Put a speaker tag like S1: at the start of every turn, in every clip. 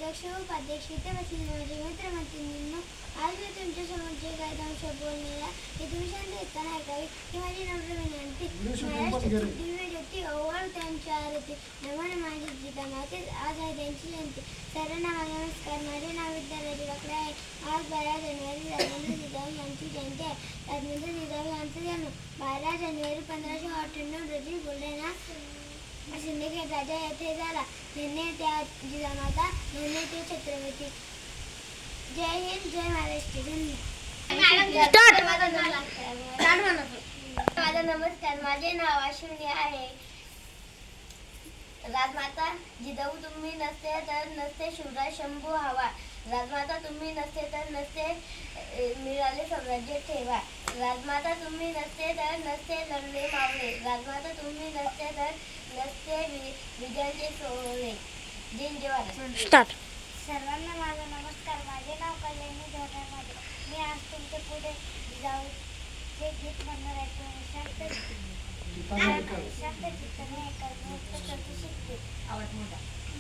S1: अध्यक्ष व उपाध्यक्ष इथे बसलेले माझे मित्रमैत्रिणींनो, आज मी तुमच्या समोर जे काही अंश बोललेला ते तुम्ही शांत ऐकताना ऐकावे ही माझी नम्र विनंती. महाराष्ट्राची दिव्य ज्योती ओवाळ त्यांच्या आरती नमन माझी जिता माते आज आहे त्यांची जयंती. सर्वांना माझा नमस्कार. माझे नाव विद्याराज वाकडे आहे. आज 12 जानेवारी राजेंद्र जिजाऊ यांची जयंती आहे. राजेंद्र जिजाऊ यांचा जन्म 12 जानेवारी 1598 रोजी बुलढाणा सिंदखेड राजा येथे झाला. धन्य त्या जिजामाता, धन्य ते छत्रपती. जय हिंद, जय महाराष्ट्र. माझा नमस्कार. माझे नाव अश्विनी आहे. राजमाता जिजाऊ तुम्ही नसते तर नसते शिवराज शंभू हवा. राजमाता तुम्ही नसते तर नसते मिळाले साम्राज्य ठेवा. राजमाता तुम्ही नसते तर नसते लढले मावळे. राजमाता तुम्ही नसते तर नसते विजयाचे सोहळे. जय जवाहर. सर्वांना माझा नमस्कार. माझे नाव कल्याणी धोरणामध्ये. मी आज तुमच्या पुढे जिजाऊचे गीत म्हणणार आहे. शांत चित्ताने ऐकावे शिकते. आवाज मोठा.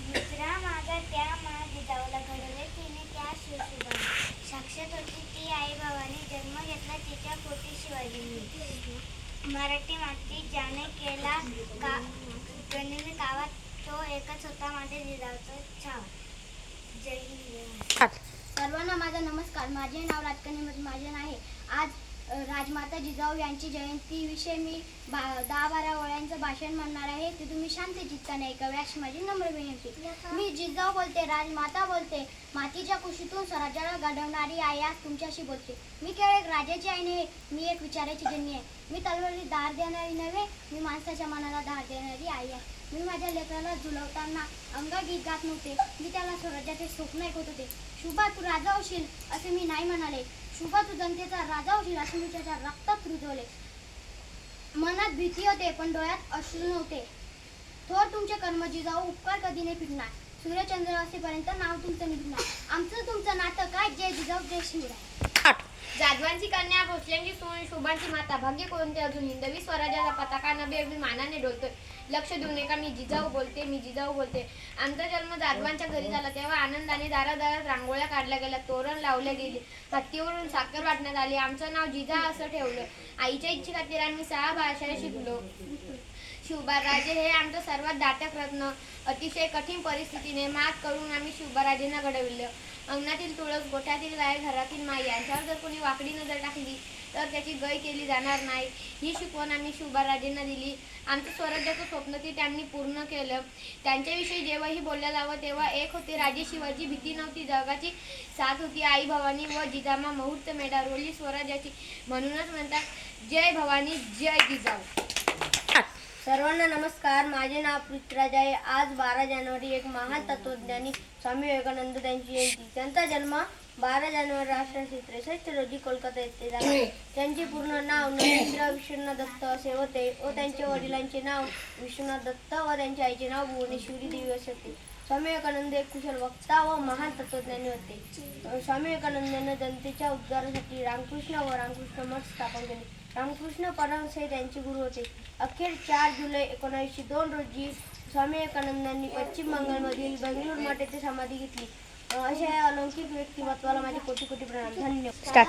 S1: दुसरा माझा त्या मा जिजाऊला घडवले तिने त्या शिवशुभाने. साक्षात होती ती आई भवानी. जन्म घेतला तिच्या पोटी शिवाजींनी. मराठी माती ज्याने केला गणिमी गावात तो एकच होता माझ्या जिजाऊचा छावा. जय हिंद. सर्वांना माझा नमस्कार. माझे नाव राजकन्या माझे आहे. आज राजमाता जिजाऊ यांची जयंती विषयी मी 10-12 ओळ्यांचं भाषण म्हणणार आहे. ते तुम्ही शांत चित्ताने ऐकावे अशी माझी नम्र विनंती. मी जिजाऊ बोलते, राजमाता बोलते, मातीच्या कुशीतून स्वराज्याला घडवणारी आई आज तुमच्याशी बोलते. मी केवळ एक राजाची आई नव्हे, मी एक विचाराची जननी आहे. मी तलवारीला धार देणारी नव्हे, मी माणसाच्या मनाला धार देणारी आई आहे. मी माझ्या लेकराला झुलवताना अंगगीत गात नव्हते, मी त्याला स्वराज्याचे स्वप्न ऐकवत होते. शुभा तू राजा होशील असे मी नाही म्हणाले. शुभा तू जनतेचा राजा होशील असे मी त्याच्या रक्तात रुजवले. मनात भीती होते पण डोळ्यात अश्रू नव्हते. थोर तुमचे कर्म जिजाऊ, उपकार कधी नाही फिटणार. सूर्यचंद्र असेपर्यंत नाव तुमचं निघणार. आमचं तुमचं नातं काय. जय जिजाऊ, जय शिवराय.
S2: जाधवांची कन्या, भोसल्यांची सून, शोभांची माता, भाग्य कोणते अजून हिंदवी स्वराज्याचा पताका नभे अभिमानाने डोलतोय. लक्ष देऊ नका, मी जिजाऊ बोलते, मी जिजाऊ बोलते. आमचा जन्म जाधवांच्या घरी झाला तेव्हा आनंदाने दारादारात रांगोळ्या काढल्या गेल्या, तोरण लावले गेले, हत्तीवरून साखर वाटण्यात आली. आमचं नाव जिजा असं ठेवलं. आईच्या इच्छेखातीर आम्ही 6 भाषा शिकलो. शिवबाराजे हे आमचं सर्वात दाटक रत्न. अतिशय कठीण परिस्थितीने मात करून आम्ही शिवबाराजेंना घडविलं. अंगणातील तुळस, गोठ्यातील गाय, घरातील माई यांच्यावर जर कोणी वाकडी नजर टाकली तर त्याची गय केली जाणार नाही, ही शिकवण आम्ही शिवबाराजेंना दिली. आमचं स्वराज्याचं स्वप्न ते त्यांनी पूर्ण केलं. त्यांच्याविषयी जेव्हाही बोललं जावं तेव्हा एक होते राजे शिवाजी, भीती नव्हती जगाची, साथ होती आई भवानी व जिजामा मुहूर्त मेढा रोली स्वराज्याची. म्हणूनच म्हणतात जय भवानी, जय जिजाऊ.
S3: सर्वांना नमस्कार. माझे नाव पृथ्वीराज आहे. आज 12 जानेवारी एक महान तत्वज्ञानी स्वामी विवेकानंद यांची जयंती. त्यांचा जन्म 12 जानेवारी 1863 रोजी कोलकाता येथे झाला. त्यांचे पूर्ण नाव नरेंद्र विश्वनाथ दत्त असे होते व त्यांच्या वडिलांचे नाव विश्वनाथ दत्त व त्यांच्या आईचे नाव भुवनेश्वरी देवी असे होते. स्वामी विवेकानंद एक कुशल वक्ता व महान तत्वज्ञानी होते. स्वामी विवेकानंदांनी जनतेच्या उद्धारासाठी रामकृष्ण व रामकृष्ण मठ स्थापन केले. रामकृष्ण परमहंस हे त्यांचे गुरु होते. अखेर 4 जुलै 1902 रोजी स्वामी विवेकानंदांनी पश्चिम बंगालमधील बेंगळूर मठ येथे समाधी घेतली. अशा अलौकिक व्यक्तिमत्वाला माझे कोटी कोटी प्रणाम. धन्यवाद.